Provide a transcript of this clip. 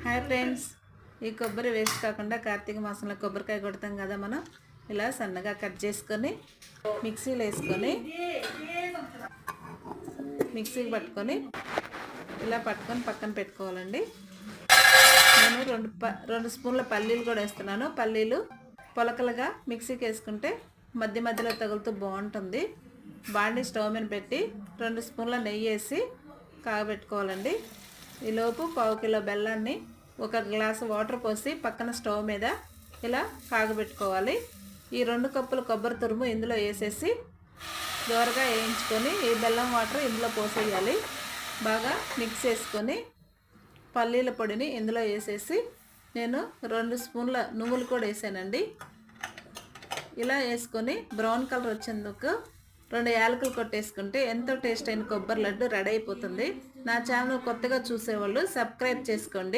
Hi friends, ఈ కొబ్బరి waste కాకుండా కార్తీక మాసంలో కొబ్బరికాయ కొడతాం కదా మనం. ఇలా సన్నగా కట్ చేసుకొని మిక్సీలో వేసుకొని మిక్సీకి పట్టుకొని ఇలా పట్టుకొని పక్కన పెట్టుకోవాలండి. నేను రెండు స్పూన్ల పల్లీలు కూడా వేస్తున్నాను. పల్లీలు పొలకలుగా మిక్సీకి వేసుకుంటే మధ్య మధ్యలో తగులుతూ బాగుంటుంది. బాండి స్టవ్ మీద పెట్టి 2 స్పూన్ల నెయ్యి వేసి కాగబెట్టుకోవాలండి. ఈలోపు 1/2 కిలో బెల్లాన్ని 1 గ్లాసు వాటర్ పోసి పక్కన స్టవ్ మీద ఇలా కాగబెట్టుకోవాలి. ఈ 2 కప్పుల కొబ్బరి తురుము ఇందులో వేసేసి దోరగా వేయించుకొని ఈ బెల్లం వాటర్ ఇందులో పోసేయాలి. బాగా మిక్స్ చేసుకొని పల్లీల పొడిని ఇందులో వేసేసి నేను 2 స్పూన్ల నువ్వులు కూడా వేసానండి. ఇలా వేసుకొని బ్రౌన్ కలర్ వచ్చేందుకు 2 యాలకులు కొట్టేసుకుంటే ఎంతో టేస్ట్ అయిన కొబ్బరి లడ్డు రెడీ అయిపోతుంది. నా ఛానల్ కొత్తగా చూసేవాళ్ళు సబ్స్క్రైబ్ చేసుకోండి.